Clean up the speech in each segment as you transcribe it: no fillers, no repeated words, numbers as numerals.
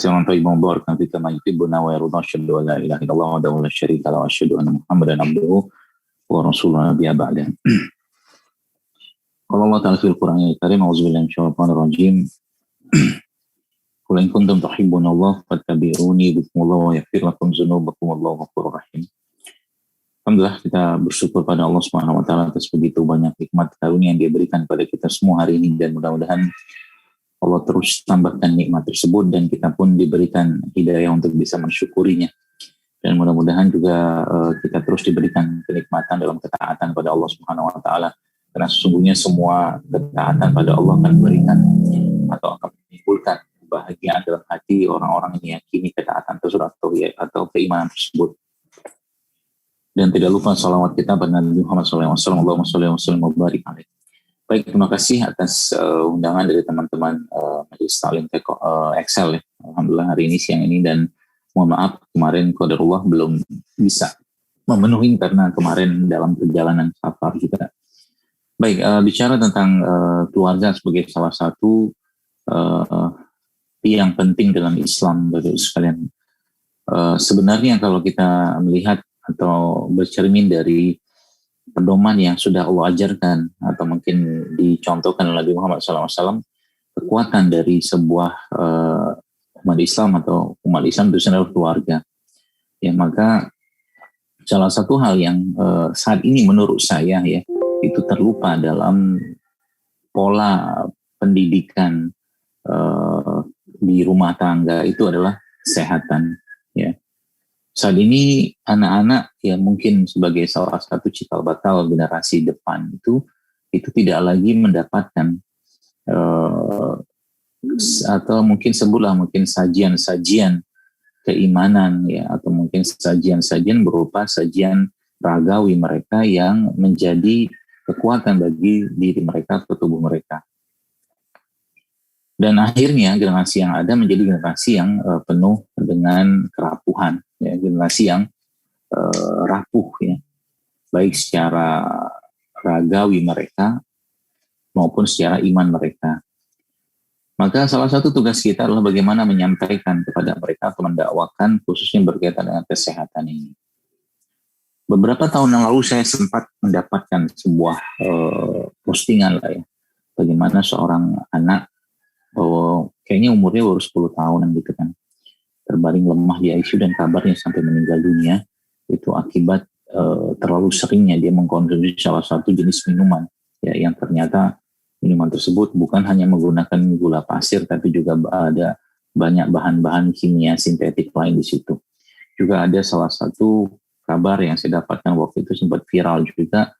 كثيرا طيبا مباركا فيه كما يحبنا ويرضى. أشهد أن لا إله إلا الله وحده لا شريك له وأشهد أن محمدا عبده ورسوله نبي بعده. قال الله تعالى في القرآن الكريم: أعوذ بالله من الشيطان الرجيم. قل إن كنتم تحبون الله فاتبعوني يحببكم الله ويغفر لكم ذنوبكم والله غفور رحيم. Alhamdulillah, kita bersyukur pada Allah Subhanahu wa taala atas begitu banyak nikmat karunia yang Dia berikan pada kita semua hari ini, dan mudah-mudahan Allah terus tambahkan nikmat tersebut dan kita pun diberikan hidayah untuk bisa mensyukurinya. Dan mudah-mudahan juga kita terus diberikan kenikmatan dalam ketaatan pada Allah Subhanahu wa taala. Karena sesungguhnya semua ketaatan pada Allah akan memberikan atau akan menimbulkan kebahagiaan dalam hati orang-orang yang meyakini ketaatan tersebut atau keimanan tersebut. Dan tidak lupa salawat kita pada Nabi Muhammad SAW. Allahumma sholli wa sallim wa barik alaihi. Baik, terima kasih atas undangan dari teman-teman Majelis Ta'lim Excel ya. Alhamdulillah hari ini, siang ini, dan mohon maaf kemarin qadarullah belum bisa memenuhi karena kemarin dalam perjalanan safar juga. Baik, bicara tentang keluarga sebagai salah satu yang penting dalam Islam, Bapak sekalian. Sebenarnya kalau kita melihat atau bercermin dari pedoman yang sudah Allah ajarkan atau mungkin dicontohkan oleh Nabi Muhammad SAW, kekuatan dari sebuah umat Islam atau umat Islam itu adalah keluarga. Ya, maka salah satu hal yang saat ini menurut saya ya itu terlupa dalam pola pendidikan di rumah tangga itu adalah kesehatan. Ya. Saat ini anak-anak yang mungkin sebagai salah satu cikal bakal generasi depan itu tidak lagi mendapatkan atau mungkin sebutlah mungkin sajian-sajian keimanan ya, atau mungkin sajian-sajian berupa sajian ragawi mereka yang menjadi kekuatan bagi diri mereka atau tubuh mereka. Dan akhirnya generasi yang ada menjadi generasi yang penuh dengan kerapuhan, ya, generasi yang rapuh, ya, baik secara ragawi mereka maupun secara iman mereka. Maka salah satu tugas kita adalah bagaimana menyampaikan kepada mereka atau mendakwakan khususnya berkaitan dengan kesehatan ini. Beberapa tahun yang lalu saya sempat mendapatkan sebuah postingan lah ya, bagaimana seorang anak kayaknya umurnya baru 10 tahunan gitu kan, terbaring lemah di ICU dan kabarnya sampai meninggal dunia itu akibat terlalu seringnya dia mengkonsumsi salah satu jenis minuman ya, yang ternyata minuman tersebut bukan hanya menggunakan gula pasir tapi juga ada banyak bahan-bahan kimia sintetik lain di situ. Juga ada salah satu kabar yang saya dapatkan waktu itu sempat viral juga,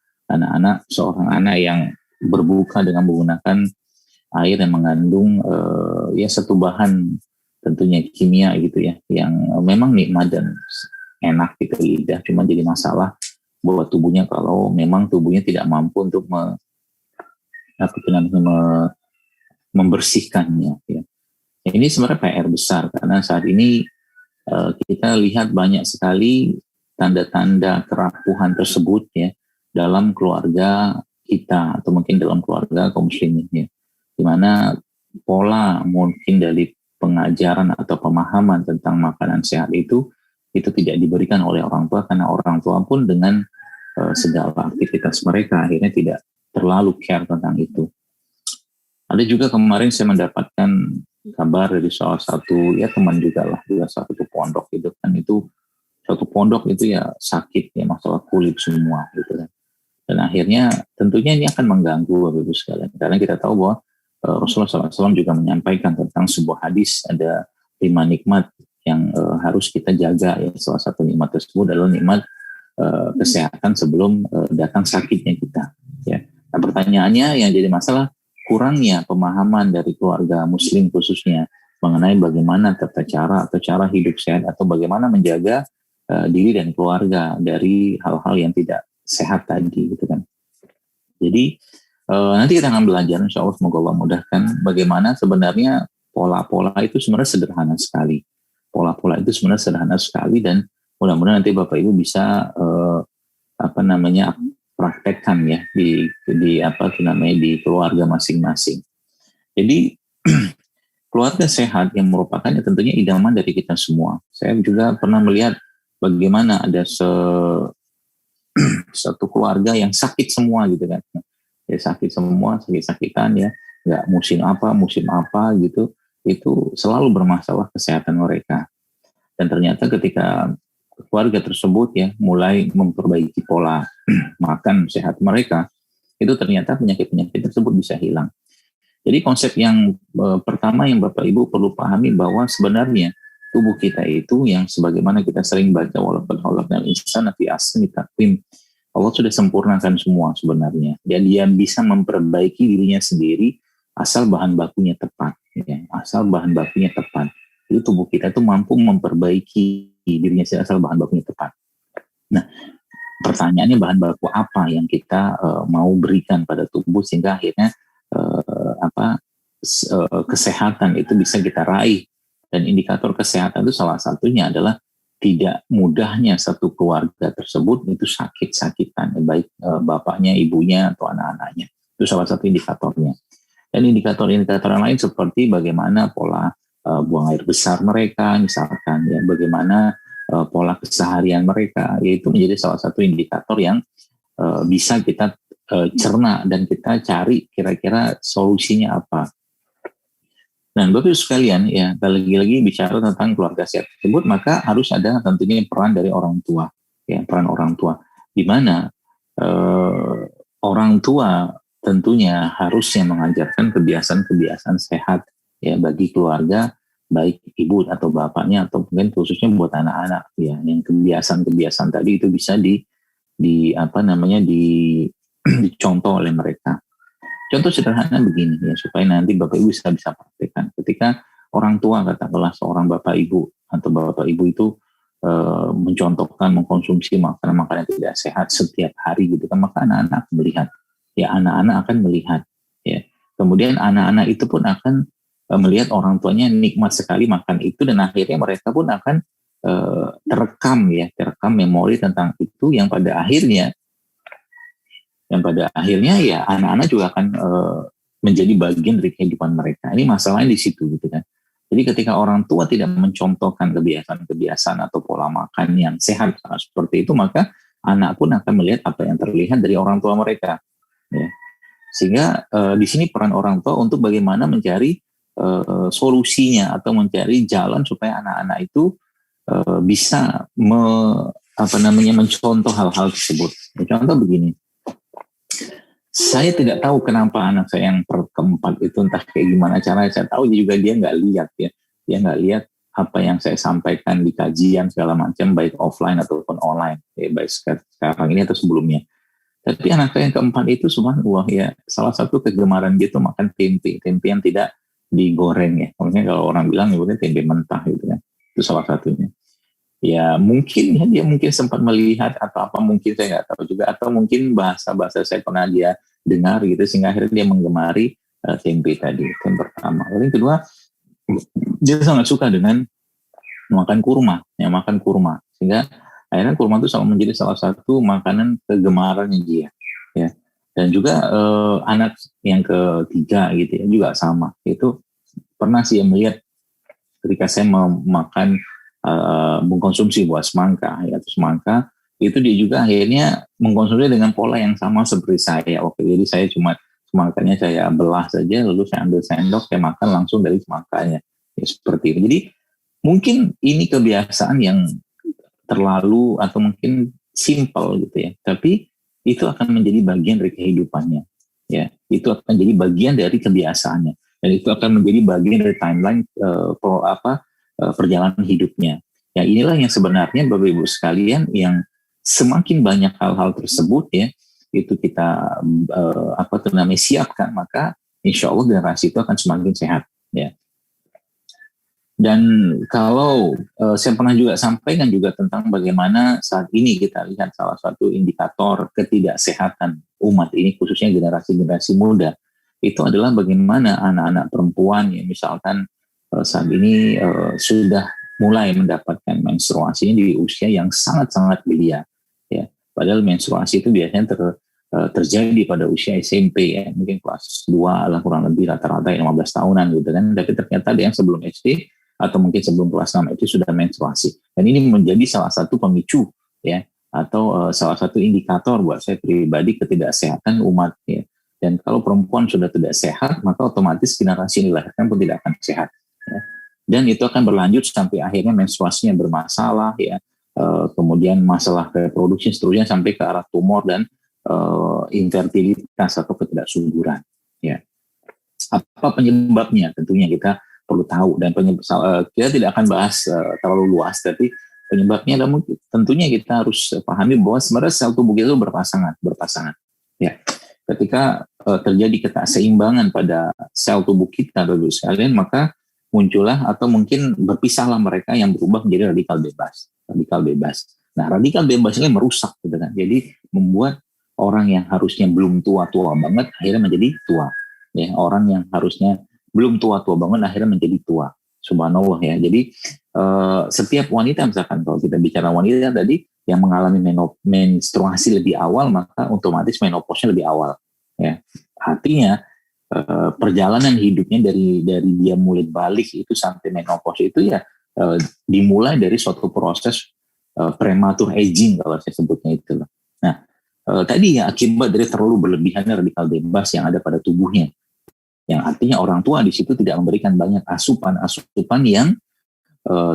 seorang anak yang berbuka dengan menggunakan air yang mengandung ya satu bahan tentunya kimia gitu ya, yang memang nikmat dan enak di lidah, cuma jadi masalah buat tubuhnya kalau memang tubuhnya tidak mampu untuk membersihkannya ya. Ini sebenarnya PR besar karena saat ini kita lihat banyak sekali tanda-tanda kerapuhan tersebut ya dalam keluarga kita atau mungkin dalam keluarga kaum muslimin ya, di mana pola mungkin dari pengajaran atau pemahaman tentang makanan sehat itu tidak diberikan oleh orang tua, karena orang tua pun dengan segala aktivitas mereka akhirnya tidak terlalu care tentang itu. Ada juga kemarin saya mendapatkan kabar dari salah satu ya teman juga satu pondok gitu kan, itu satu pondok itu ya sakit ya, masalah kulit semua gitu kan. Dan akhirnya tentunya ini akan mengganggu Bapak Ibu sekalian, karena kita tahu bahwa Rasulullah SAW juga menyampaikan tentang sebuah hadis, ada 5 nikmat yang harus kita jaga ya. Salah satu nikmat tersebut adalah nikmat kesehatan sebelum datang sakitnya kita ya. Nah, pertanyaannya yang jadi masalah kurangnya pemahaman dari keluarga muslim khususnya mengenai bagaimana tata cara atau cara hidup sehat atau bagaimana menjaga diri dan keluarga dari hal-hal yang tidak sehat tadi gitu kan. Jadi nanti kita akan belajar, insya Allah semoga Allah mudahkan bagaimana sebenarnya pola-pola itu sebenarnya sederhana sekali. Pola-pola itu sebenarnya sederhana sekali dan mudah-mudahan nanti Bapak Ibu bisa praktekkan ya di keluarga masing-masing. Jadi keluarga sehat yang merupakan tentunya idaman dari kita semua. Saya juga pernah melihat bagaimana ada satu keluarga yang sakit semua gitu kan. Ya sakit semua, sakit-sakitan ya, nggak musim apa gitu, itu selalu bermasalah kesehatan mereka. Dan ternyata ketika keluarga tersebut ya mulai memperbaiki pola makan sehat mereka, itu ternyata penyakit-penyakit tersebut bisa hilang. Jadi konsep yang pertama yang Bapak Ibu perlu pahami bahwa sebenarnya tubuh kita itu yang sebagaimana kita sering baca walaupun khalaqnal insana fi ahsani taqwim, Allah sudah sempurnakan semua sebenarnya. Dan dia bisa memperbaiki dirinya sendiri asal bahan bakunya tepat. Ya. Asal bahan bakunya tepat. Jadi tubuh kita itu mampu memperbaiki dirinya sendiri asal bahan bakunya tepat. Nah, pertanyaannya bahan baku apa yang kita mau berikan pada tubuh sehingga akhirnya kesehatan itu bisa kita raih. Dan indikator kesehatan itu salah satunya adalah tidak mudahnya satu keluarga tersebut itu sakit-sakitan, baik bapaknya, ibunya, atau anak-anaknya. Itu salah satu indikatornya. Dan indikator-indikator yang lain seperti bagaimana pola buang air besar mereka, misalkan, ya, bagaimana pola keseharian mereka, yaitu menjadi salah satu indikator yang bisa kita cerna dan kita cari kira-kira solusinya apa. Nah, Bapak Ibu sekalian, ya, lagi-lagi bicara tentang keluarga sehat tersebut, maka harus ada tentunya peran dari orang tua, ya, peran orang tua, di mana orang tua tentunya harusnya mengajarkan kebiasaan-kebiasaan sehat, ya, bagi keluarga, baik ibu atau bapaknya atau mungkin khususnya buat anak-anak, ya, yang kebiasaan-kebiasaan tadi itu bisa dicontoh oleh mereka. Contoh sederhana begini ya, supaya nanti Bapak Ibu bisa praktekkan. Ketika orang tua, katakanlah seorang Bapak Ibu atau Bapak Ibu itu mencontohkan mengkonsumsi makanan-makanan tidak sehat setiap hari gitu kan, maka anak-anak melihat. Ya, anak-anak akan melihat, ya. Kemudian anak-anak itu pun akan melihat orang tuanya nikmat sekali makan itu, dan akhirnya mereka pun akan terekam memori tentang itu yang pada akhirnya ya anak-anak juga akan menjadi bagian dari kehidupan mereka. Ini masalahnya di situ gitu kan. Jadi ketika orang tua tidak mencontohkan kebiasaan-kebiasaan atau pola makan yang sehat seperti itu, maka anak pun akan melihat apa yang terlihat dari orang tua mereka. Ya. Sehingga di sini peran orang tua untuk bagaimana mencari solusinya atau mencari jalan supaya anak-anak itu bisa mencontoh hal-hal tersebut. Contoh begini. Saya tidak tahu kenapa anak saya yang keempat itu entah kayak gimana caranya. Saya tahu juga dia nggak lihat ya. Dia nggak lihat apa yang saya sampaikan di kajian segala macam, baik offline ataupun online. Ya, baik sekarang ini atau sebelumnya. Tapi anak saya yang keempat itu subhanallah ya, salah satu kegemaran dia itu makan tempe yang tidak digoreng ya. Maksudnya kalau orang bilang ibunya tempe mentah gitu kan. Itu salah satunya. Ya mungkin ya, dia mungkin sempat melihat atau apa, mungkin saya nggak tahu juga, atau mungkin bahasa saya pernah dia dengar gitu sehingga akhirnya dia menggemari tempe tadi. Itu yang pertama. Lalu yang kedua, dia sangat suka dengan makan kurma sehingga akhirnya kurma itu selalu menjadi salah satu makanan kegemarannya dia, ya. Dan juga anak yang ketiga gitu ya juga sama. Itu pernah sih yang melihat ketika saya mengkonsumsi buah semangka ya, atau semangka itu dia juga akhirnya mengkonsumsi dengan pola yang sama seperti saya. Oke, jadi saya cuma semangkanya saya belah saja, lalu saya ambil sendok, saya makan langsung dari semangkanya ya, seperti itu. Jadi mungkin ini kebiasaan yang terlalu atau mungkin simpel gitu ya, tapi itu akan menjadi bagian dari kehidupannya ya, itu akan jadi bagian dari kebiasaannya, dan itu akan menjadi bagian dari timeline perjalanan hidupnya. Ya, inilah yang sebenarnya Bapak Ibu sekalian, yang semakin banyak hal-hal tersebut ya itu kita siapkan, maka insya Allah generasi itu akan semakin sehat ya. Dan kalau saya pernah juga sampaikan juga tentang bagaimana saat ini kita lihat salah satu indikator ketidaksehatan umat ini, khususnya generasi-generasi muda, itu adalah bagaimana anak-anak perempuan ya, misalkan saat ini sudah mulai mendapatkan menstruasi di usia yang sangat-sangat belia ya. Padahal menstruasi itu biasanya terjadi pada usia SMP ya, mungkin kelas 2 lah kurang lebih rata-rata 15 tahunan gitu kan, tapi ternyata ada yang sebelum SD atau mungkin sebelum kelas 6 itu sudah menstruasi. Dan ini menjadi salah satu pemicu ya, atau salah satu indikator buat saya pribadi ketidaksehatan umat ya. Dan kalau perempuan sudah tidak sehat, maka otomatis generasi yang dilahirkan pun tidak akan sehat ya. Dan itu akan berlanjut sampai akhirnya menstruasinya bermasalah ya, kemudian masalah reproduksi seterusnya sampai ke arah tumor dan infertilitas atau ketidaksuburan ya. Apa penyebabnya? Tentunya kita perlu tahu, dan kita tidak akan bahas terlalu luas, tapi penyebabnya adalah tentunya kita harus pahami bahwa sebenarnya sel tubuh kita itu berpasangan ya. Ketika terjadi ketidakseimbangan pada sel tubuh kita Bapak sekalian, maka muncullah atau mungkin berpisahlah mereka yang berubah menjadi radikal bebas. Nah, radikal bebas ini merusak gitu kan. Jadi membuat orang yang harusnya belum tua-tua banget akhirnya menjadi tua. Ya, orang yang harusnya belum tua-tua banget akhirnya menjadi tua. Subhanallah ya. Jadi setiap wanita, misalkan kalau kita bicara wanita tadi yang mengalami menstruasi lebih awal, maka otomatis menopause lebih awal ya. Artinya perjalanan hidupnya dari dia mulai balik itu sampai menopause itu ya dimulai dari suatu proses prematur aging kalau saya sebutnya itu. Nah, tadi ya akibat dari terlalu berlebihannya radikal bebas yang ada pada tubuhnya, yang artinya orang tua di situ tidak memberikan banyak asupan yang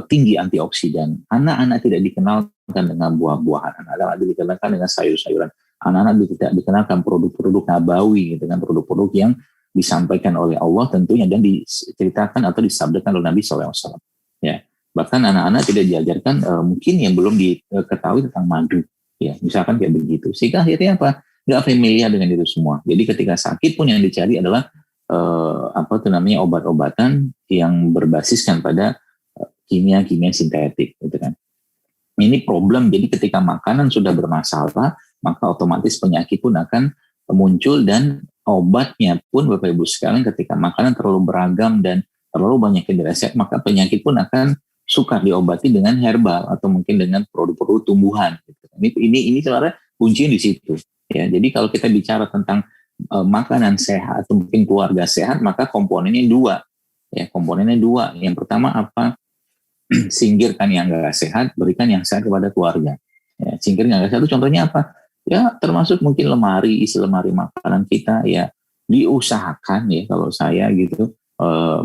tinggi antioksidan. Anak-anak tidak dikenalkan dengan buah-buahan, anak-anak dikenalkan dengan sayur-sayuran, anak-anak tidak dikenalkan produk-produk nabawi dengan produk-produk yang disampaikan oleh Allah tentunya dan diceritakan atau disabdakan oleh Nabi SAW. Ya, bahkan anak-anak tidak diajarkan mungkin yang belum diketahui tentang madu. Ya, misalkan kayak begitu. Sehingga akhirnya apa? Nggak familiar dengan itu semua. Jadi ketika sakit pun yang dicari adalah obat-obatan yang berbasiskan pada kimia sintetik, gitu kan. Ini problem. Jadi ketika makanan sudah bermasalah, maka otomatis penyakit pun akan muncul, dan obatnya pun Bapak Ibu sekalian ketika makanan terlalu beragam dan terlalu banyak yang resep, maka penyakit pun akan suka diobati dengan herbal atau mungkin dengan produk-produk tumbuhan. Gitu. Ini sebenarnya kuncinya di situ. Ya, jadi kalau kita bicara tentang makanan sehat atau mungkin keluarga sehat, maka komponennya dua. Ya, komponennya dua. Yang pertama apa? Singkirkan yang nggak sehat, berikan yang sehat kepada keluarga. Ya, singkirkan yang nggak sehat itu contohnya apa? Ya, termasuk mungkin isi lemari makanan kita ya diusahakan ya, kalau saya gitu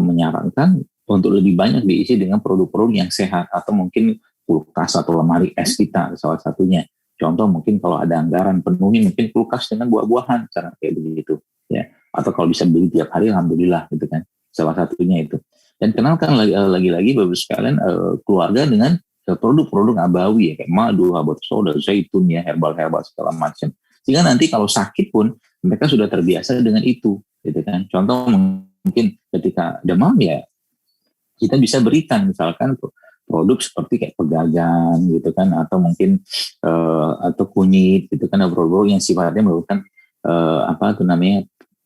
menyarankan untuk lebih banyak diisi dengan produk-produk yang sehat, atau mungkin kulkas atau lemari es kita salah satunya. Contoh mungkin kalau ada anggaran penuhi mungkin kulkas dengan buah-buahan, cara kayak begitu ya. Atau kalau bisa beli tiap hari alhamdulillah gitu kan. Salah satunya itu. Dan kenalkan lagi-lagi Bapak sekalian keluarga dengan produk-produk nabawi ya, kayak madu, habat soda, zaitun ya, herbal-herbal segala macam. Sehingga nanti kalau sakit pun mereka sudah terbiasa dengan itu, gitu kan. Contoh mungkin ketika demam ya kita bisa berikan misalkan produk seperti kayak pegagan gitu kan, atau mungkin atau kunyit gitu kan, produk yang sifatnya merupakan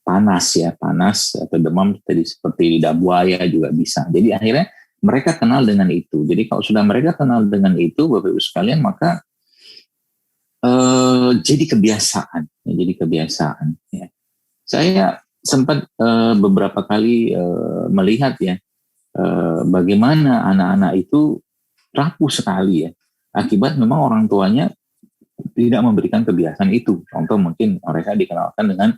panas atau demam tadi seperti lidah buaya juga bisa. Jadi akhirnya mereka kenal dengan itu. Jadi kalau sudah mereka kenal dengan itu Bapak Ibu sekalian, maka jadi kebiasaan ya. Saya sempat beberapa kali melihat ya bagaimana anak-anak itu rapuh sekali ya, akibat memang orang tuanya tidak memberikan kebiasaan itu. Contoh mungkin mereka dikenalkan dengan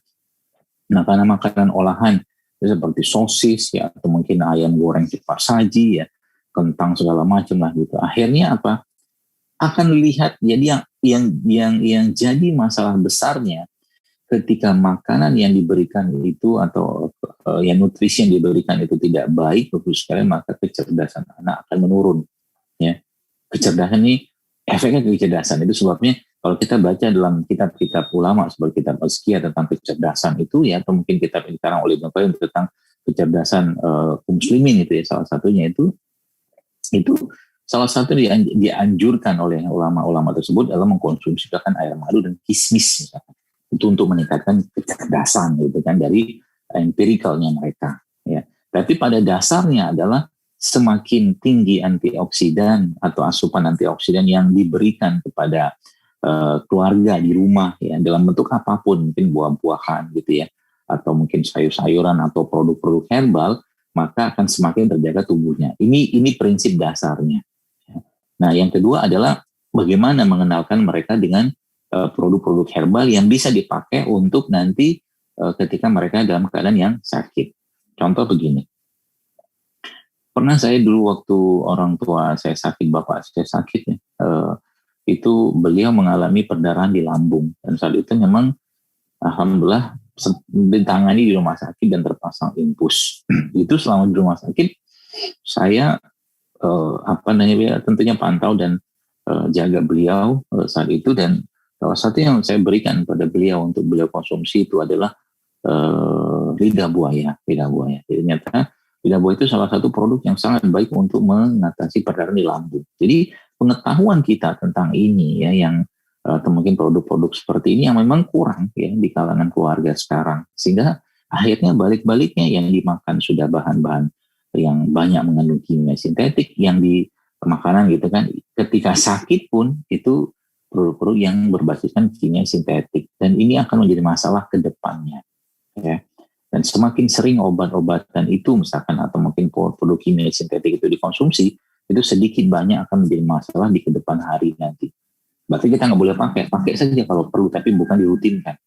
makanan-makanan olahan seperti sosis ya, atau mungkin ayam goreng cepat saji ya, kentang segala macam lah gitu. Akhirnya apa? Akan lihat jadi yang jadi masalah besarnya ketika makanan yang diberikan itu atau yang nutrisi yang diberikan itu tidak baik bagus sekali, maka kecerdasan anak akan menurun ya. Kecerdasan ini efeknya kecerdasan itu sebabnya kalau kita baca dalam kitab-kitab ulama seperti kitab Azkiyah tentang kecerdasan itu ya, atau mungkin kitab yang dikarang oleh Ibnu Qayyim tentang kecerdasan muslimin itu ya, salah satunya itu salah satu dianjurkan oleh ulama-ulama tersebut adalah mengkonsumsi bahkan air madu dan kismis misalkan. Itu untuk meningkatkan kecerdasan gitu kan, dari empirikalnya mereka ya. Tapi pada dasarnya adalah semakin tinggi antioksidan atau asupan antioksidan yang diberikan kepada keluarga di rumah ya, dalam bentuk apapun, mungkin buah-buahan gitu ya, atau mungkin sayur-sayuran atau produk-produk herbal, maka akan semakin terjaga tubuhnya. Ini prinsip dasarnya. Nah, yang kedua adalah bagaimana mengenalkan mereka dengan produk-produk herbal yang bisa dipakai untuk nanti ketika mereka dalam keadaan yang sakit. Contoh begini, pernah saya dulu waktu orang tua saya sakit, bapak saya sakit ya, itu beliau mengalami perdarahan di lambung, dan saat itu memang alhamdulillah ditangani di rumah sakit dan terpasang infus. Itu selama di rumah sakit saya tentunya pantau dan jaga beliau saat itu, dan salah satu yang saya berikan pada beliau untuk beliau konsumsi itu adalah lidah buaya. Jadi ternyata lidah buaya itu salah satu produk yang sangat baik untuk mengatasi perdarahan di lambung. Jadi pengetahuan kita tentang ini ya, yang atau mungkin produk-produk seperti ini yang memang kurang ya di kalangan keluarga sekarang, sehingga akhirnya balik-baliknya yang dimakan sudah bahan-bahan yang banyak mengandung kimia sintetik yang di makanan gitu kan. Ketika sakit pun itu produk-produk yang berbasiskan kimia sintetik, dan ini akan menjadi masalah ke depannya ya. Dan semakin sering obat-obatan itu misalkan atau mungkin produk kimia sintetik itu dikonsumsi, itu sedikit banyak akan menjadi masalah di kedepan hari nanti. Berarti kita nggak boleh pakai saja kalau perlu, tapi bukan dirutinkan.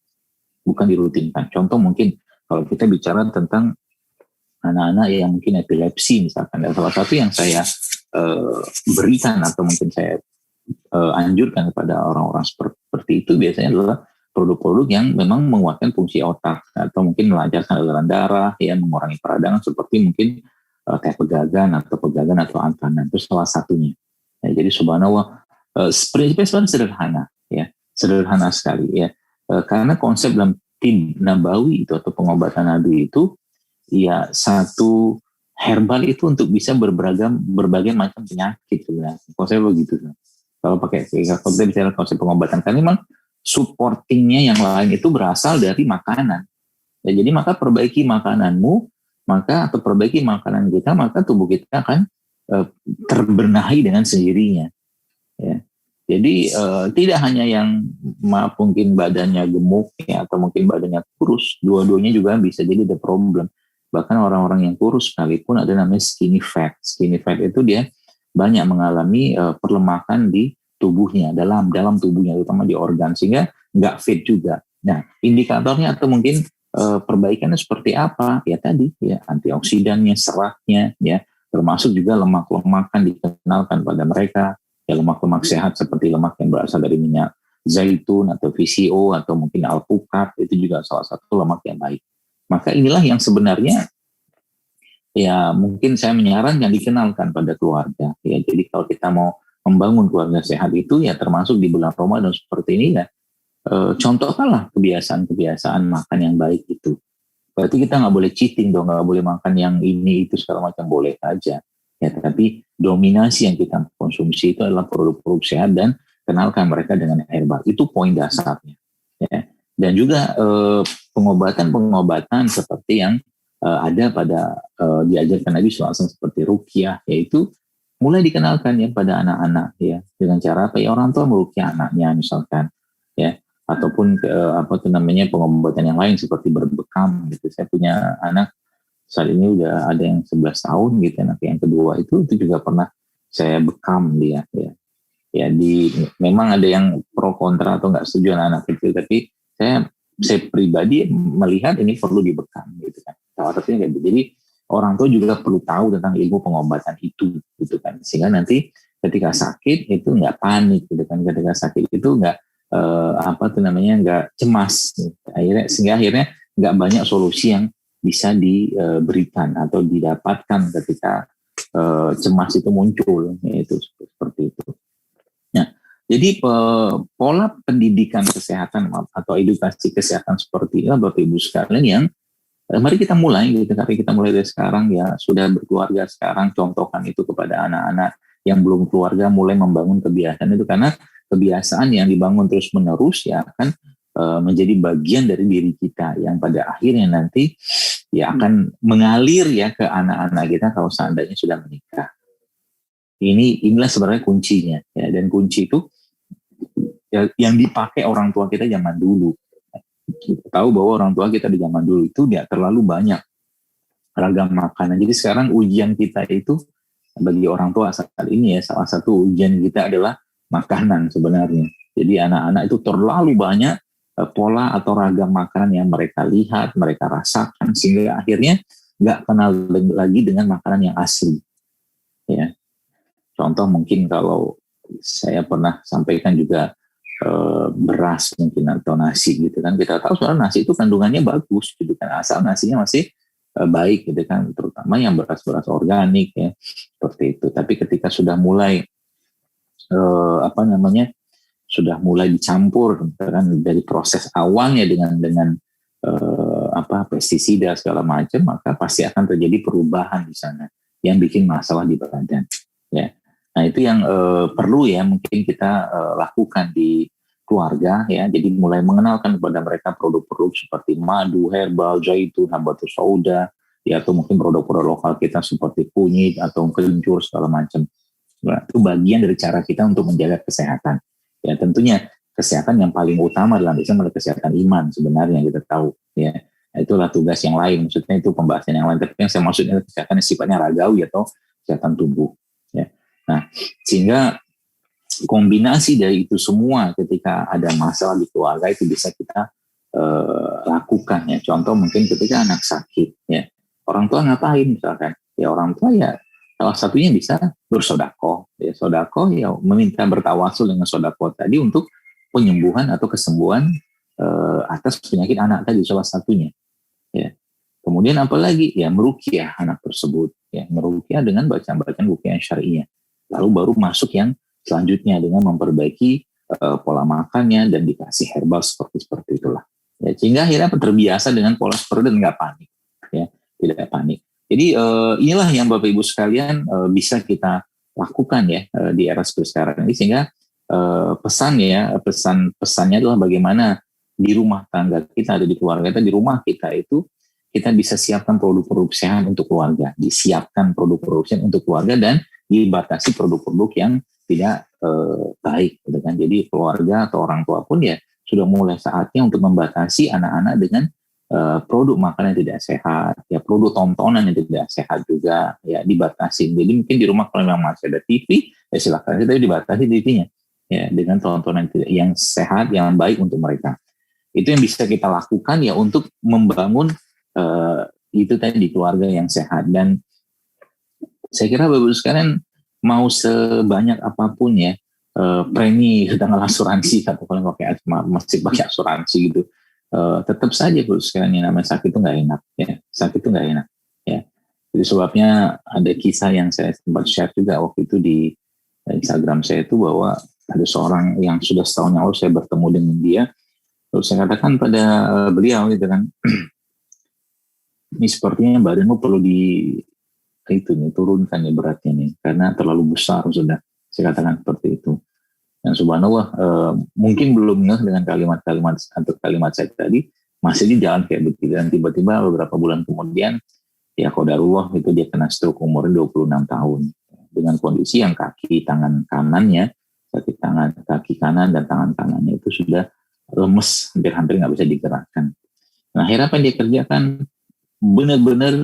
Contoh mungkin kalau kita bicara tentang anak-anak yang mungkin epilepsi misalkan, dan salah satu yang saya berikan atau mungkin saya anjurkan kepada orang-orang seperti itu biasanya adalah produk-produk yang memang menguatkan fungsi otak atau mungkin melancarkan aliran darah, ya, mengurangi peradangan seperti mungkin kayak pegagan atau antanan. Itu salah satunya. Ya, jadi subhanallah, prinsipnya sebenarnya sederhana sekali ya. Karena konsep dalam tim nabawi itu atau pengobatan nabi itu ya, satu herbal itu untuk bisa berbagai macam penyakit sebenarnya. Konsep begitu. Kalau kita bicara konsep pengobatan, kan memang supportingnya yang lain itu berasal dari makanan. Ya, jadi maka perbaiki makananmu, atau perbaiki makanan kita, maka tubuh kita akan terbenahi dengan sendirinya. Ya. Jadi tidak hanya yang mungkin badannya gemuk ya, atau mungkin badannya kurus, dua-duanya juga bisa jadi ada problem. Bahkan orang-orang yang kurus sekalipun ada namanya skinny fat. Skinny fat itu dia banyak mengalami perlemakan di tubuhnya, dalam tubuhnya, terutama di organ, sehingga nggak fit juga. Nah, indikatornya atau mungkin perbaikannya seperti apa? Ya tadi ya, antioksidannya, seratnya ya, termasuk juga lemak-lemakan dikenalkan pada mereka. Ya, lemak-lemak sehat seperti lemak yang berasal dari minyak zaitun atau VCO atau mungkin alpukat, itu juga salah satu lemak yang baik. Maka inilah yang sebenarnya ya mungkin saya menyarankan dikenalkan pada keluarga. Ya, jadi kalau kita mau membangun keluarga sehat itu ya, termasuk di bulan Ramadan seperti ini ya, contohkanlah kebiasaan makan yang baik itu. Berarti kita nggak boleh cheating dong, nggak boleh makan yang ini itu segala macam, boleh aja. Ya, tapi dominasi yang kita konsumsi itu adalah produk-produk sehat dan kenalkan mereka dengan herbal. Itu poin dasarnya. Ya. Dan juga pengobatan seperti yang ada pada diajarkan Nabi SAW seperti ruqyah, yaitu mulai dikenalkan ya pada anak-anak ya, dengan cara apa ya, orang tua meruqyah anaknya misalkan ya, ataupun pengobatan yang lain seperti berbekam gitu. Saya punya anak saat ini udah ada yang 11 tahun gitu, anak yang kedua itu juga pernah saya bekam dia ya memang ada yang pro kontra atau nggak setuju anak kecil, tapi saya pribadi melihat ini perlu dibekam gitu kan. Salah satunya kayak gitu. Jadi orang tua juga perlu tahu tentang ilmu pengobatan itu gitu kan, sehingga nanti ketika sakit itu nggak panik gitu kan, ketika sakit itu nggak nggak cemas gitu. Sehingga akhirnya nggak banyak solusi yang bisa diberikan atau didapatkan ketika cemas itu muncul, yaitu seperti itu. Nah, jadi pola pendidikan kesehatan atau edukasi kesehatan seperti ini, Bapak Ibu sekalian, yang mari kita mulai gitu. Tapi kita mulai dari sekarang ya, sudah berkeluarga sekarang, contohkan itu kepada anak-anak yang belum keluarga, mulai membangun kebiasaan itu, karena kebiasaan yang dibangun terus menerus ya akan menjadi bagian dari diri kita yang pada akhirnya nanti ya akan mengalir ya ke anak-anak kita kalau seandainya sudah menikah. Inilah sebenarnya kuncinya ya, dan kunci itu yang dipakai orang tua kita zaman dulu. Kita tahu bahwa orang tua kita di zaman dulu itu tidak terlalu banyak ragam makanan. Jadi sekarang ujian kita itu bagi orang tua saat ini ya, salah satu ujian kita adalah makanan sebenarnya. Jadi anak-anak itu terlalu banyak pola atau ragam makanan yang mereka lihat, mereka rasakan, sehingga akhirnya nggak kenal lagi dengan makanan yang asli. Ya, contoh mungkin kalau saya pernah sampaikan juga beras mungkin atau nasi gitu kan, kita tahu soal nasi itu kandungannya bagus gitu kan, asal nasinya masih baik gitu kan, terutama yang beras-beras organik ya seperti itu. Tapi ketika sudah mulai sudah mulai dicampur kan dari proses awalnya dengan pestisida segala macam, maka pasti akan terjadi perubahan di sana yang bikin masalah di badan ya. Nah itu yang perlu ya mungkin kita lakukan di keluarga ya. Jadi mulai mengenalkan kepada mereka produk-produk seperti madu, herbal, zaitun, habatus sauda ya, atau mungkin produk-produk lokal kita seperti kunyit atau kencur segala macam. Nah, itu bagian dari cara kita untuk menjaga kesehatan. Ya tentunya kesehatan yang paling utama dalam Islam adalah kesehatan iman sebenarnya kita tahu ya. Nah, itulah tugas yang lain, maksudnya itu pembahasan yang lain. Tapi yang saya maksudnya kesehatan yang sifatnya ragawi atau kesehatan tubuh ya. Nah sehingga kombinasi dari itu semua ketika ada masalah di keluarga itu bisa kita lakukan ya. Contoh mungkin ketika anak sakit ya, orang tua ngapain misalkan ya, orang tua ya salah satunya bisa bersedekah ya, sedekah ya meminta bertawasul dengan sedekah tadi untuk penyembuhan atau kesembuhan atas penyakit anak tadi salah satunya ya. Kemudian apalagi ya, meruqyah anak tersebut ya, meruqyah dengan bacaan-bacaan ruqyah syar'iyyah. Lalu baru masuk yang selanjutnya dengan memperbaiki pola makannya dan dikasih herbal seperti itulah ya, sehingga akhirnya terbiasa dengan pola seperti itu, nggak panik ya, tidak panik. Jadi inilah yang Bapak Ibu sekalian bisa kita lakukan ya di era seperti sekarang ini, sehingga pesannya adalah bagaimana di rumah tangga kita, ada di keluarga kita, di rumah kita itu kita bisa siapkan produk-produk sehat untuk keluarga, disiapkan produk-produk sehat untuk keluarga dan dibatasi produk-produk yang tidak baik gitu kan. Jadi keluarga atau orang tua pun ya sudah mulai saatnya untuk membatasi anak-anak dengan produk makanan yang tidak sehat, ya produk tontonan yang tidak sehat juga ya dibatasi. Jadi mungkin di rumah kalau memang masih ada TV, ya silakan, tapi dibatasi TV-nya ya dengan tontonan yang sehat, yang baik untuk mereka. Itu yang bisa kita lakukan ya untuk membangun itu tadi di keluarga yang sehat. Dan saya kira Bapak Ibu sekalian mau sebanyak apapun ya premi tentang asuransi atau kalau masih pakai asuransi gitu, tetap saja Bapak Ibu sekalian yang namanya sakit itu nggak enak ya, sakit itu nggak enak ya. Jadi sebabnya ada kisah yang saya sempat share juga waktu itu di Instagram saya itu, bahwa ada seorang yang sudah setahun yang lalu saya bertemu dengan dia, lalu saya katakan pada beliau gitu kan, ini sepertinya badanmu perlu turunkan ya beratnya nih, karena terlalu besar sudah. Saya katakan seperti itu. Dan subhanallah mungkin belum ngeh dengan kalimat-kalimat atau kalimat saya tadi, masih di jalan kayak begitu. Dan tiba-tiba beberapa bulan kemudian ya qadarullah itu dia kena stroke umurnya 26 tahun. Dengan kondisi yang kaki kanan dan tangan kanannya itu sudah lemes, hampir nggak bisa digerakkan. Nah akhirnya apa yang dia kerjakan? Benar-benar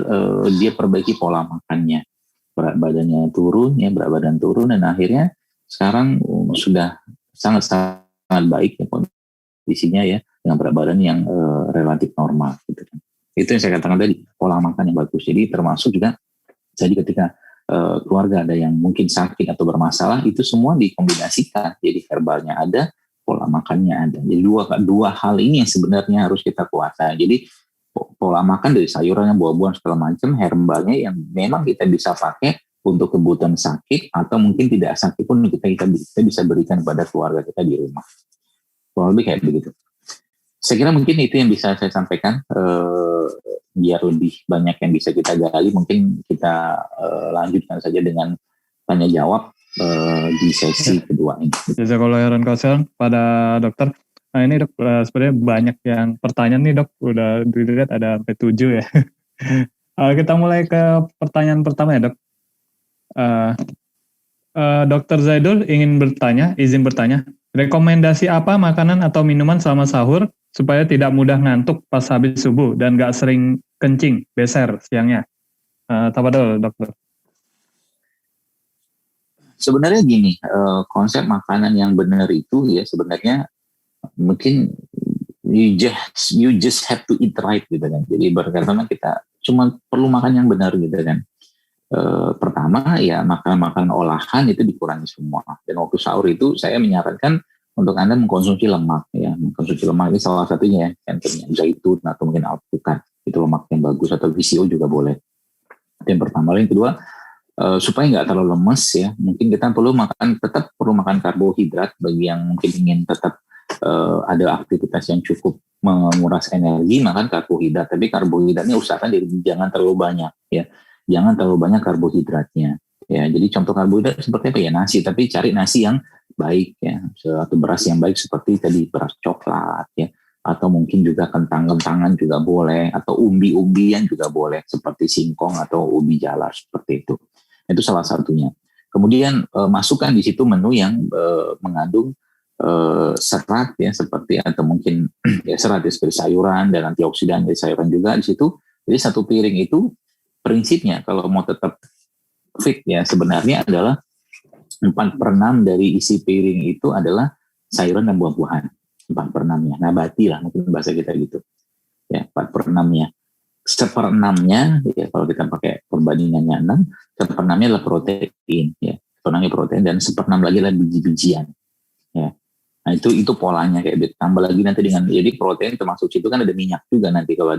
dia perbaiki pola makannya, berat badannya turun ya, berat badan turun, dan akhirnya sekarang sudah sangat baik ya kondisinya ya, dengan berat badan yang relatif normal gitu kan. Itu yang saya katakan tadi, pola makan yang bagus. Jadi termasuk juga jadi ketika keluarga ada yang mungkin sakit atau bermasalah, itu semua dikombinasikan, jadi herbalnya ada, pola makannya ada. Jadi dua hal ini yang sebenarnya harus kita kuasai. Jadi pola makan dari sayurannya, buah-buahan segala macam, herbalnya yang memang kita bisa pakai untuk kebutuhan sakit, atau mungkin tidak sakit pun kita bisa berikan kepada keluarga kita di rumah. Kurang lebih kayak begitu. Saya kira mungkin itu yang bisa saya sampaikan, biar lebih banyak yang bisa kita gali. Mungkin kita lanjutkan saja dengan tanya jawab di sesi kedua ini. Jazakallahu khairan pada dokter. Nah ini dok, sebenarnya banyak yang pertanyaan nih dok, udah dilihat ada sampai 7 ya. Kita mulai ke pertanyaan pertama ya dok. Dr. Zaidul izin bertanya. Rekomendasi apa makanan atau minuman selama sahur supaya tidak mudah ngantuk pas habis subuh dan nggak sering kencing, beser siangnya? Apa dulu, dokter? Sebenarnya gini, konsep makanan yang benar itu ya sebenarnya mungkin you just have to eat right gitu kan. Jadi berkata kita cuma perlu makan yang benar gitu kan. Pertama ya makan olahan itu dikurangi semua. Dan waktu sahur itu saya menyarankan untuk Anda mengkonsumsi lemak ya. Mengkonsumsi lemak ini salah satunya ya, contohnya zaitun atau mungkin alpukat. Itu lemak yang bagus atau VCO juga boleh. Itu yang pertama. Yang kedua, supaya nggak terlalu lemes ya, mungkin kita tetap perlu makan karbohidrat bagi yang mungkin ingin tetap ada aktivitas yang cukup menguras energi, makan karbohidrat. Tapi karbohidratnya usahakan jangan terlalu banyak ya, jangan terlalu banyak karbohidratnya ya. Jadi contoh karbohidrat seperti apa ya, nasi, tapi cari nasi yang baik ya, atau beras yang baik seperti tadi beras coklat ya, atau mungkin juga kentang-kentangan juga boleh, atau umbi-umbian juga boleh seperti singkong atau ubi jalar seperti itu. Itu salah satunya. Kemudian masukkan di situ menu yang mengandung serat ya, seperti atau mungkin ya serat ya, seperti sayuran dan antioksidan dari sayuran juga di situ. Jadi satu piring itu prinsipnya kalau mau tetap fit ya sebenarnya adalah 4/6 dari isi piring itu adalah sayuran dan buah-buahan. 4/6-nya, nabati lah mungkin bahasa kita gitu. Ya 4/6-nya. 1/6-nya ya kalau kita pakai perbandingannya 6, 1/6-nya adalah protein ya. 1/6-nya protein dan 1/6 lagi adalah biji-bijian ya. Nah itu polanya kayak tambah lagi nanti dengan, jadi protein termasuk situ kan ada minyak juga nanti kalau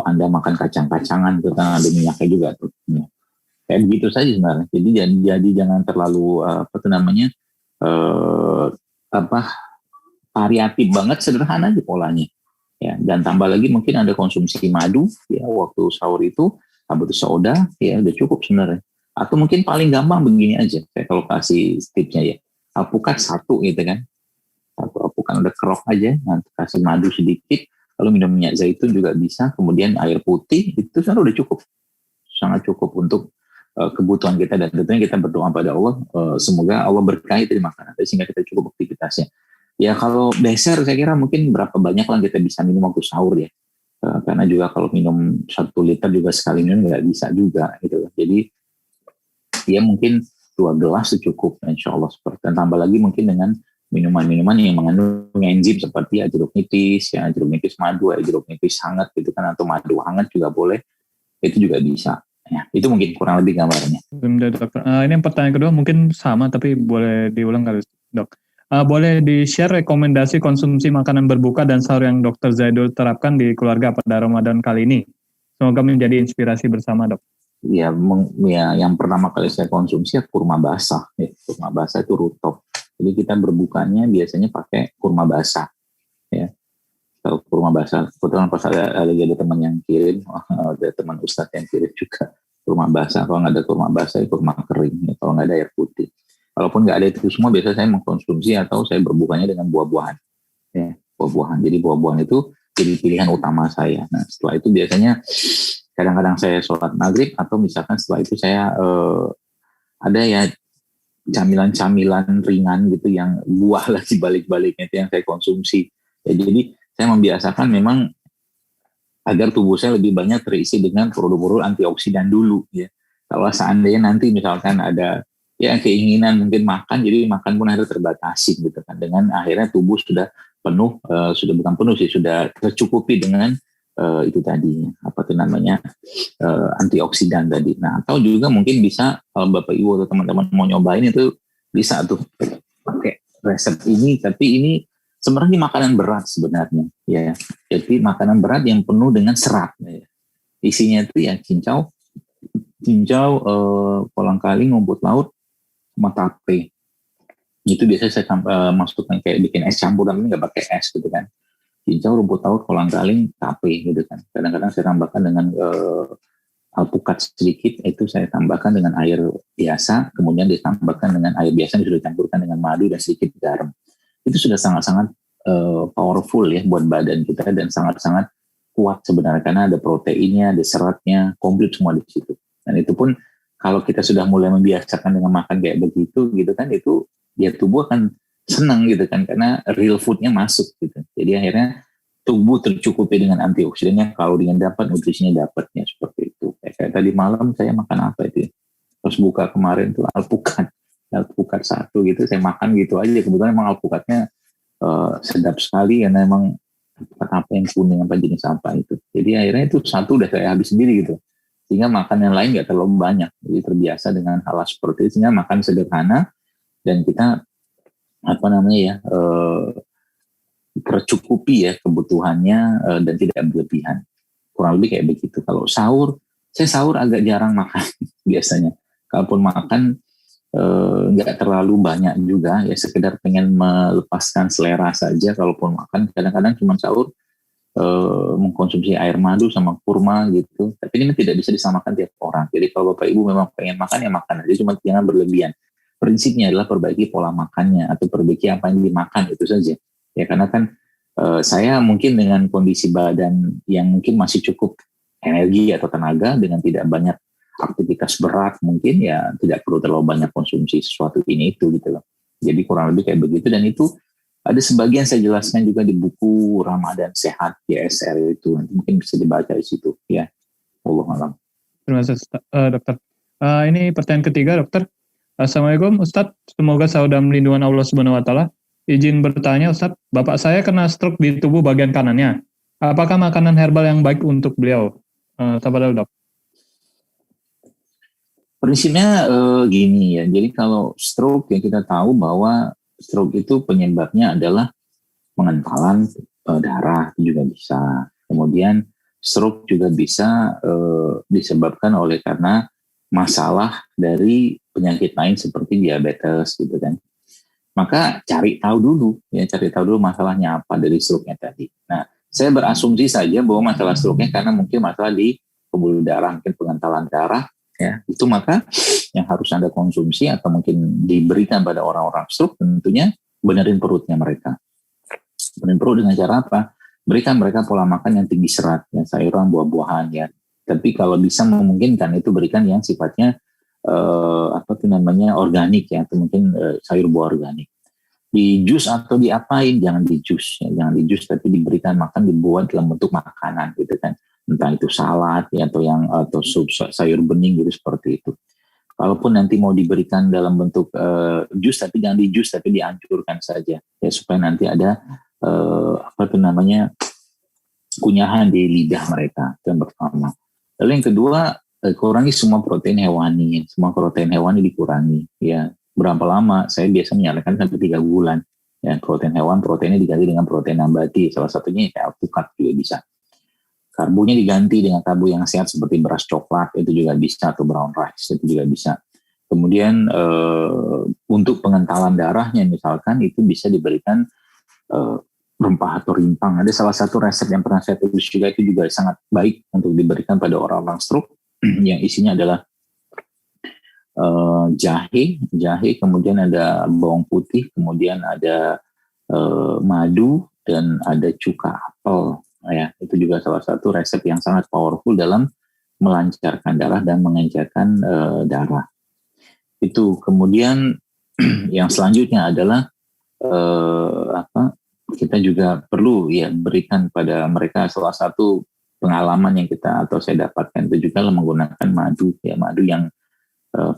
Anda makan kacang-kacangan itu kan ada minyaknya juga tuh ya. Kayak begitu saja sebenarnya. Jadi jangan terlalu variatif banget, sederhana aja polanya. Ya, dan tambah lagi mungkin ada konsumsi madu ya waktu sahur itu, atau soda ya udah cukup sebenarnya. Atau mungkin paling gampang begini aja, saya kalau kasih tipsnya ya, alpukat 1 gitu kan, 1 alpukat udah kerok aja, nanti kasih madu sedikit, lalu minum minyak zaitun juga bisa, kemudian air putih, itu sebenarnya udah cukup, sangat cukup untuk kebutuhan kita. Dan tentunya kita berdoa pada Allah, semoga Allah berkahi dari makanan sehingga kita cukup aktivitasnya. Ya kalau dessert saya kira mungkin berapa banyak lah kita bisa minum waktu sahur ya. Karena juga kalau minum 1 liter juga sekali minum nggak bisa juga gitu. Jadi ya mungkin 2 gelas cukup insya Allah seperti. Dan tambah lagi mungkin dengan minuman-minuman yang mengandung enzim seperti jeruk nipis madu, jeruk nipis hangat gitu kan, atau madu hangat juga boleh. Itu juga bisa. Ya, itu mungkin kurang lebih gambarnya. Ini yang pertanyaan kedua mungkin sama tapi boleh diulang kali dok. Boleh di-share rekomendasi konsumsi makanan berbuka dan sahur yang Dr. Zaidul terapkan di keluarga pada Ramadan kali ini. Semoga menjadi inspirasi bersama, dok. Ya, yang pertama kali saya konsumsi kurma basah. Ya, kurma basah itu rutop. Jadi kita berbukanya biasanya pakai kurma basah. Ya, kalau kurma basah. Kebetulan pas ada teman yang kirim, ada teman ustadz yang kirim juga kurma basah. Kalau nggak ada kurma basah, kurma kering. Ya, kalau nggak ada air putih. Walaupun nggak ada itu semua, biasanya saya mengkonsumsi atau saya berbukanya dengan buah-buahan. Ya, buah-buahan. Jadi buah-buahan itu jadi pilihan utama saya. Nah, setelah itu biasanya kadang-kadang saya sholat maghrib atau misalkan setelah itu saya ada ya camilan-camilan ringan gitu yang buah lagi balik-baliknya itu yang saya konsumsi. Ya, jadi saya membiasakan memang agar tubuh saya lebih banyak terisi dengan produk-produk antioksidan dulu. Ya. Kalau seandainya nanti misalkan ada ya keinginan mungkin makan, jadi makan pun akhirnya terbatasi gitu kan, dengan akhirnya tubuh sudah penuh, sudah bukan penuh sih, sudah tercukupi dengan itu tadi apa tuh namanya antioksidan tadi. Nah atau juga mungkin bisa kalau Bapak Ibu atau teman-teman mau nyobain itu bisa tuh pakai resep ini, tapi ini sebenarnya makanan berat sebenarnya ya, jadi makanan berat yang penuh dengan serat ya. Isinya itu ya cincau, kolang-kaling, rumput laut, sama tape. Itu biasanya saya masukkan kayak bikin es campur, tapi nggak pakai es gitu kan. Cincau, rumput laut, kolang-kaling, tape gitu kan. Kadang-kadang saya tambahkan dengan alpukat sedikit, itu saya tambahkan dengan air biasa, kemudian ditambahkan dengan air biasa yang sudah dicampurkan dengan madu dan sedikit garam. Itu sudah sangat-sangat powerful ya buat badan kita dan sangat-sangat kuat sebenarnya karena ada proteinnya, ada seratnya, komplit semua di situ. Dan itu pun kalau kita sudah mulai membiasakan dengan makan kayak begitu gitu kan, itu ya tubuh akan senang gitu kan, karena real foodnya masuk gitu. Jadi akhirnya tubuh tercukupi dengan antioksidannya, kalorinya dapat, nutrisinya dapatnya, seperti itu. Kayak tadi malam saya makan apa itu? Pas buka kemarin tuh alpukat satu gitu, saya makan gitu aja. Kebetulan emang alpukatnya sedap sekali karena emang apa yang kuning apa jenis apa itu. Jadi akhirnya itu satu udah saya habis sendiri gitu. Sehingga makan yang lain nggak terlalu banyak. Jadi terbiasa dengan hal seperti itu, sehingga makan sederhana dan kita apa namanya ya tercukupi ya kebutuhannya dan tidak berlebihan. Kurang lebih kayak begitu. Kalau sahur, saya sahur agak jarang makan biasanya. Kalaupun makan nggak terlalu banyak juga, ya sekedar pengen melepaskan selera saja. Kalaupun makan kadang-kadang cuma sahur mengkonsumsi air madu sama kurma gitu. Tapi ini tidak bisa disamakan tiap orang. Jadi kalau Bapak Ibu memang pengen makan ya makan aja, cuma jangan berlebihan. Prinsipnya adalah perbaiki pola makannya atau perbaiki apa yang dimakan, itu saja. Ya karena kan saya mungkin dengan kondisi badan yang mungkin masih cukup energi atau tenaga dengan tidak banyak aktivitas berat, mungkin ya tidak perlu terlalu banyak konsumsi sesuatu ini itu gitu loh. Jadi kurang lebih kayak begitu, dan itu ada sebagian saya jelaskan juga di buku Ramadan Sehat YSR itu, nanti mungkin bisa dibaca di situ ya. Wallahu a'lam. Terima kasih dokter. Ini pertanyaan ketiga dokter. Assalamualaikum Ustadz, semoga selalu dalam lindungan Allah Subhanahu Wa Taala. Izin bertanya Ustadz, bapak saya kena stroke di tubuh bagian kanannya. Apakah makanan herbal yang baik untuk beliau? Tafadhol dok. Prinsipnya gini ya, jadi kalau stroke ya kita tahu bahwa stroke itu penyebabnya adalah pengentalan darah juga bisa. Kemudian stroke juga bisa disebabkan oleh karena masalah dari penyakit lain seperti diabetes gitu kan. Maka cari tahu dulu masalahnya apa dari stroke-nya tadi. Nah, saya berasumsi saja bahwa masalah stroke-nya karena mungkin masalah di pembuluh darah, mungkin pengentalan darah ya. Itu maka yang harus Anda konsumsi atau mungkin diberikan pada orang-orang stroke tentunya benerin perutnya mereka. Benerin perut dengan cara apa? Berikan mereka pola makan yang tinggi serat, ya, sayuran, buah-buahan ya. Tapi kalau bisa memungkinkan itu berikan yang sifatnya organik ya, atau mungkin sayur buah organik. Di jus atau diapain, jangan di jus ya, jangan di jus, tapi diberikan makan, dibuat dalam bentuk makanan gitu kan. Entah itu salad ya, atau sup sayur bening gitu, seperti itu. Kalaupun nanti mau diberikan dalam bentuk jus, tapi jangan di jus, tapi dihancurkan saja ya, supaya nanti ada kunyahan di lidah mereka. Itu yang pertama. Lalu yang kedua, kurangi semua protein hewani. Semua protein hewani dikurangi ya. Berapa lama? Saya biasa menyarankan sampai 3 bulan ya. Protein hewan, proteinnya diganti dengan protein nabati, salah satunya kayak alpukat juga bisa. Karbonya diganti dengan karbo yang sehat seperti beras coklat, itu juga bisa, atau brown rice, itu juga bisa. Kemudian untuk pengentalan darahnya misalkan, itu bisa diberikan rempah atau rimpang. Ada salah satu resep yang pernah saya tulis juga, itu juga sangat baik untuk diberikan pada orang-orang stroke, yang isinya adalah jahe, kemudian ada bawang putih, kemudian ada madu, dan ada cuka apel. Ya, itu juga salah satu resep yang sangat powerful dalam melancarkan darah dan mengencerkan darah. Itu kemudian yang selanjutnya adalah kita juga perlu ya berikan pada mereka salah satu pengalaman yang kita atau saya dapatkan itu juga menggunakan madu ya, madu yang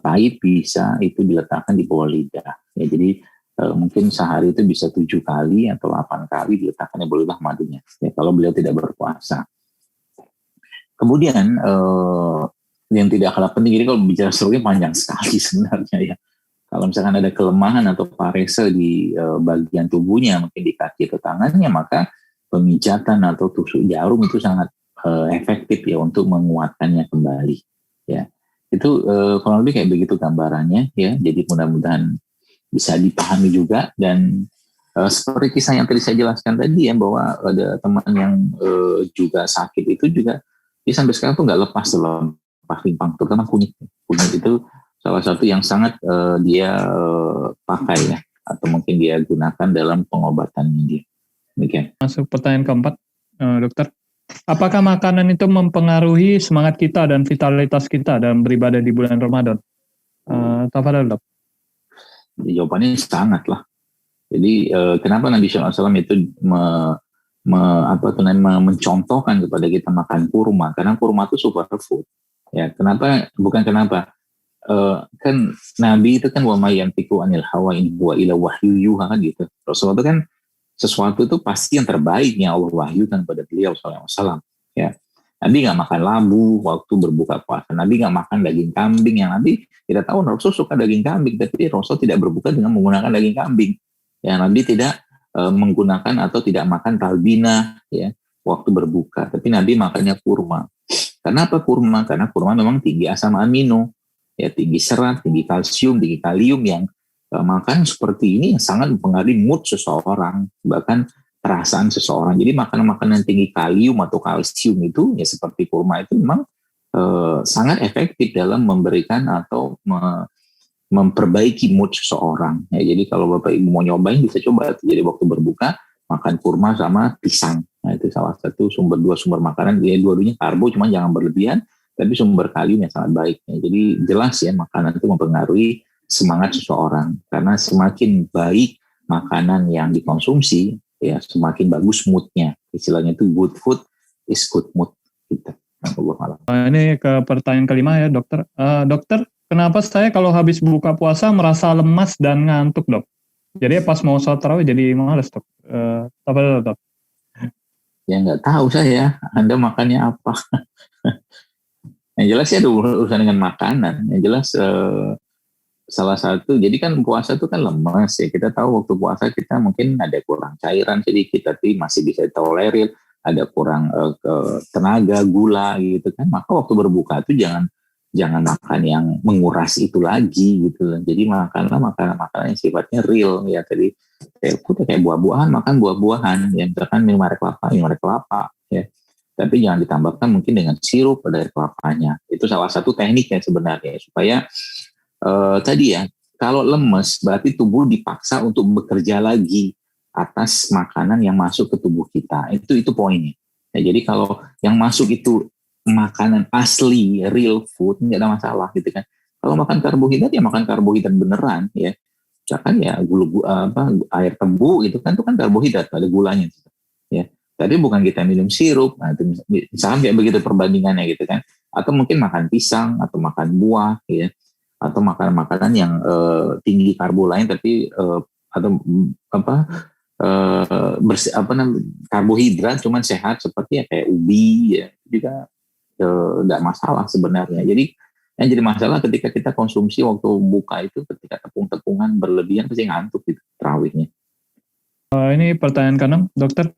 pahit bisa itu diletakkan di bawah lidah ya. Jadi mungkin sehari itu bisa 7 kali atau 8 kali diletakkannya bolehlah madunya ya, kalau beliau tidak berpuasa. Kemudian yang tidak kalah penting, jadi kalau bicara stroke panjang sekali sebenarnya ya. Kalau misalkan ada kelemahan atau parese di bagian tubuhnya, mungkin di kaki atau tangannya, maka pemijatan atau tusuk jarum itu sangat efektif ya untuk menguatkannya kembali ya. Itu kurang lebih kayak begitu gambarannya ya. Jadi mudah-mudahan bisa dipahami juga. Dan seperti kisah yang tadi saya jelaskan tadi ya, bahwa ada teman yang juga sakit itu juga dia sampai sekarang tuh nggak lepas dalam rimpang, terutama kunyit itu salah satu yang sangat dia pakai ya, atau mungkin dia gunakan dalam pengobatannya dia. Demikian. Masuk pertanyaan keempat, dokter. Apakah makanan itu mempengaruhi semangat kita dan vitalitas kita dalam beribadah di bulan Ramadan? Tafadhol dok. Jawabannya sangat lah. Jadi kenapa Nabi SAW itu mencontohkan kepada kita makan kurma? Karena kurma itu superfood. Ya, kenapa? Kan Nabi itu kan wa may yantiqu anil hawa in huwa illa wahyu yuha kan gitu. Rasulullah itu kan sesuatu itu pasti yang terbaik yang Allah wahyukan kepada beliau SAW. Ya, Nabi nggak makan labu waktu berbuka puasa. Nabi nggak makan daging kambing. Yang Nabi tidak tahu Rasul suka daging kambing, tapi Rasul tidak berbuka dengan menggunakan daging kambing. Ya, Nabi tidak menggunakan atau tidak makan talbina ya waktu berbuka, tapi Nabi makannya kurma. Kenapa kurma? Karena kurma memang tinggi asam amino, ya tinggi serat, tinggi kalsium, tinggi kalium yang makan seperti ini yang sangat mempengaruhi mood seseorang, bahkan perasaan seseorang. Jadi makanan-makanan tinggi kalium atau kalsium itu ya seperti kurma itu memang sangat efektif dalam memberikan atau memperbaiki mood seseorang. Ya, jadi kalau Bapak Ibu mau nyobain bisa coba. Jadi waktu berbuka makan kurma sama pisang. Nah, itu salah satu sumber makanan. Ya, dua-duanya karbo, cuma jangan berlebihan. Tapi sumber kalium yang sangat baik. Ya, jadi jelas ya makanan itu mempengaruhi semangat seseorang. Karena semakin baik makanan yang dikonsumsi, ya semakin bagus moodnya. Istilahnya itu good food is good mood. Gitu. Ini ke pertanyaan kelima ya dokter. Dokter, kenapa saya kalau habis buka puasa merasa lemas dan ngantuk dok? Jadi pas mau sholat tarawih jadi males dok. Apa dok? Ya nggak tahu saya. Anda makannya apa? Yang jelas ya ada urusan dengan makanan. Yang jelas salah satu. Jadi kan puasa itu kan lemas ya. Kita tahu waktu puasa kita mungkin ada kurang cairan sedikit, tapi masih bisa tolerir. Ada kurang tenaga, gula gitu kan. Maka waktu berbuka itu jangan makan yang menguras itu lagi gitu. Jadi makanlah makanan yang sifatnya real ya. Tadi kayak buah-buahan, makan buah-buahan ya, misalkan minum air kelapa ya. Tapi jangan ditambahkan mungkin dengan sirup dari kelapanya. Itu salah satu tekniknya sebenarnya supaya tadi ya, kalau lemes berarti tubuh dipaksa untuk bekerja lagi atas makanan yang masuk ke tubuh kita. Itu poinnya. Ya, jadi kalau yang masuk itu makanan asli, real food, nggak ada masalah gitu kan. Kalau makan karbohidrat ya makan karbohidrat beneran ya. Misalkan ya air tebu itu kan karbohidrat, ada gulanya ya. Tapi bukan kita minum sirup. Nah, itu misalkan kayak begitu perbandingannya gitu kan. Atau mungkin makan pisang atau makan buah ya. Atau makanan-makanan yang tinggi karbo lain tapi karbohidrat cuman sehat seperti ya kayak ubi ya juga tidak masalah sebenarnya. Jadi yang jadi masalah ketika kita konsumsi waktu buka itu ketika tepung-tepungan berlebihan pasti ngantuk gitu terawihnya. Ini pertanyaan ke-6 dokter.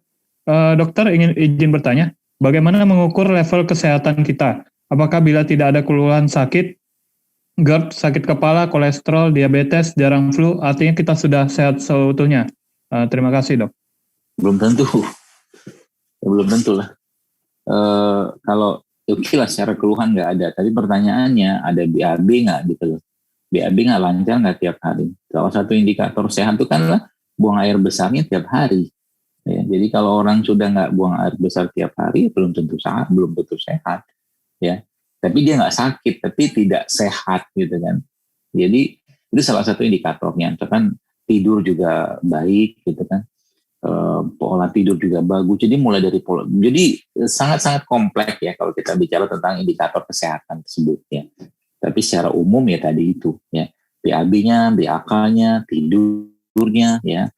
Dokter ingin izin bertanya, bagaimana mengukur level kesehatan kita? Apakah bila tidak ada keluhan sakit, GERD, sakit kepala, kolesterol, diabetes, jarang flu, artinya kita sudah sehat seutuhnya? Terima kasih dok. Belum tentu lah. Kalau oke lah secara keluhan nggak ada, tapi pertanyaannya ada BAB nggak gitu loh. BAB nggak lancar nggak tiap hari. Salah satu indikator sehat itu kan lah buang air besarnya tiap hari. Ya, jadi kalau orang sudah nggak buang air besar tiap hari belum tentu sehat ya. Tapi dia nggak sakit, tapi tidak sehat gitu kan. Jadi itu salah satu indikatornya. Misalkan tidur juga baik gitu kan, pola tidur juga bagus. Jadi mulai dari pola, jadi sangat-sangat kompleks ya kalau kita bicara tentang indikator kesehatan tersebut ya. Tapi secara umum ya tadi itu ya, BAB-nya, BAK-nya, tidurnya ya,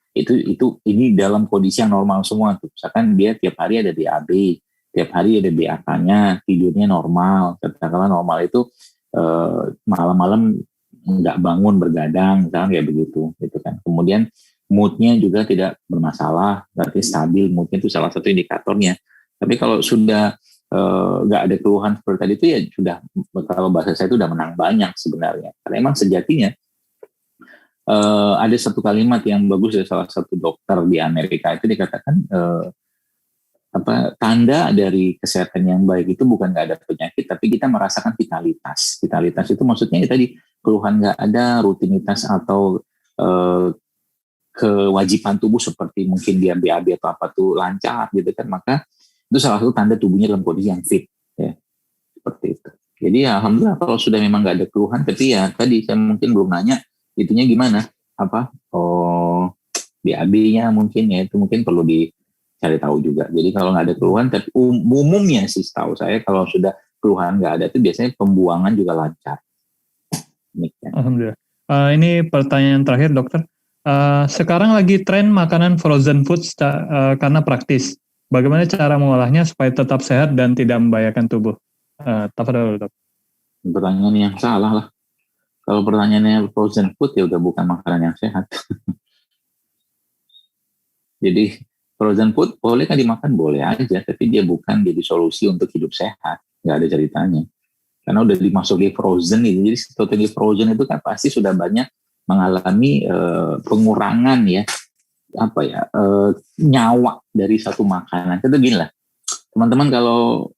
ini dalam kondisi yang normal semua tuh. Misalkan dia tiap hari ada BAB, tiap hari ada BAK-nya, tidurnya normal. Katakanlah normal itu malam-malam nggak bangun bergadang, misalkan kayak begitu, gitu kan. Kemudian moodnya juga tidak bermasalah, berarti stabil. Moodnya itu salah satu indikatornya. Tapi kalau sudah nggak ada keluhan seperti tadi itu ya sudah, kalau bahasa saya itu udah menang banyak sebenarnya. Karena emang sejatinya ada satu kalimat yang bagus dari salah satu dokter di Amerika itu dikatakan tanda dari kesehatan yang baik itu bukan nggak ada penyakit, tapi kita merasakan vitalitas. Vitalitas itu maksudnya ya tadi keluhan nggak ada, rutinitas atau kewajiban tubuh seperti mungkin dia BAB atau apa tuh lancar gitu kan, maka itu salah satu tanda tubuhnya dalam kondisi yang fit ya, seperti itu. Jadi ya alhamdulillah kalau sudah memang nggak ada keluhan, tapi ya tadi saya mungkin belum nanya itunya gimana BAB-nya mungkin ya, itu mungkin perlu dicari tahu juga. Jadi kalau nggak ada keluhan, tapi umumnya sih setahu saya kalau sudah keluhan nggak ada itu biasanya pembuangan juga lancar. Demikian. Alhamdulillah. Ini pertanyaan terakhir dokter. Sekarang lagi tren makanan frozen food karena praktis. Bagaimana cara mengolahnya supaya tetap sehat dan tidak membahayakan tubuh? Tafadhol, dok. Pertanyaan yang salah lah. Kalau pertanyaannya frozen food ya udah bukan makanan yang sehat. Jadi frozen food boleh kan dimakan? Boleh aja, tapi dia bukan jadi solusi untuk hidup sehat. Nggak ada ceritanya. Karena udah dimasuki frozen itu. Jadi totally frozen itu kan pasti sudah banyak mengalami pengurangan ya, nyawa dari satu makanan. Itu gini lah, teman-teman, kalau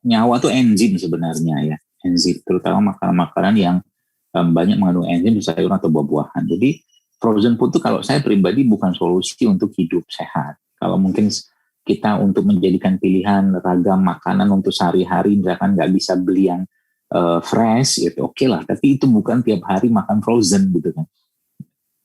nyawa tuh enzim sebenarnya ya, enzim, terutama makanan-makanan yang banyak mengandung enzim di sayuran atau buah-buahan. Jadi frozen food itu kalau saya pribadi bukan solusi untuk hidup sehat. Kalau mungkin kita untuk menjadikan pilihan ragam makanan untuk sehari-hari, misalkan nggak bisa beli yang fresh, itu oke lah. Tapi itu bukan tiap hari makan frozen gitu kan.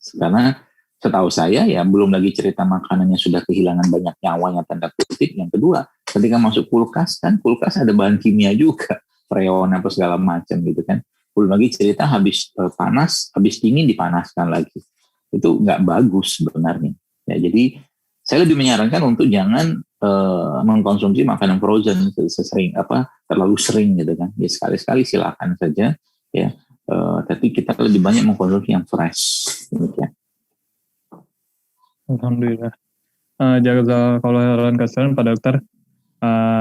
Karena setahu saya ya belum lagi cerita makanannya sudah kehilangan banyak nyawanya tanda kutip. Yang kedua, ketika masuk kulkas kan, kulkas ada bahan kimia juga, freon apa segala macam gitu kan. Belum lagi cerita habis panas, habis dingin dipanaskan lagi. Itu nggak bagus sebenarnya. Ya, jadi saya lebih menyarankan untuk jangan mengkonsumsi makanan frozen terlalu sering gitu kan. Ya sekali-sekali silakan saja ya. Tapi kita lebih banyak mengkonsumsi yang fresh. Demikian. Alhamdulillah. Jazakallahu khairan Pak Dokter.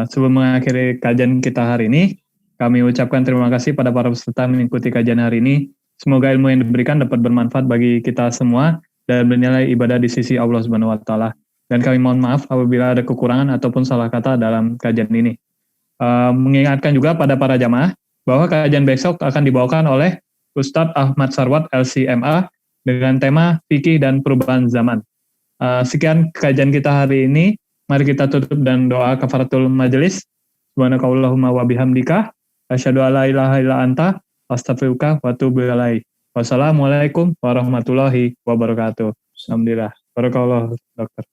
Sebelum mengakhiri kajian kita hari ini, kami ucapkan terima kasih pada para peserta mengikuti kajian hari ini. Semoga ilmu yang diberikan dapat bermanfaat bagi kita semua dan bernilai ibadah di sisi Allah Subhanahu wa taala. Dan kami mohon maaf apabila ada kekurangan ataupun salah kata dalam kajian ini. Mengingatkan juga pada para jamaah bahwa kajian besok akan dibawakan oleh Ustadz Ahmad Sarwat LCMA dengan tema Fikih dan Perubahan Zaman. Sekian kajian kita hari ini. Mari kita tutup dan doa kafaratul majelis. Subhanakallahumma wa bihamdika asyhadu alla ilaha illa anta astaghfiruka wa atubu ilaik. Wassalamualaikum warahmatullahi wabarakatuh. Alhamdulillah. Barakallahu dokter.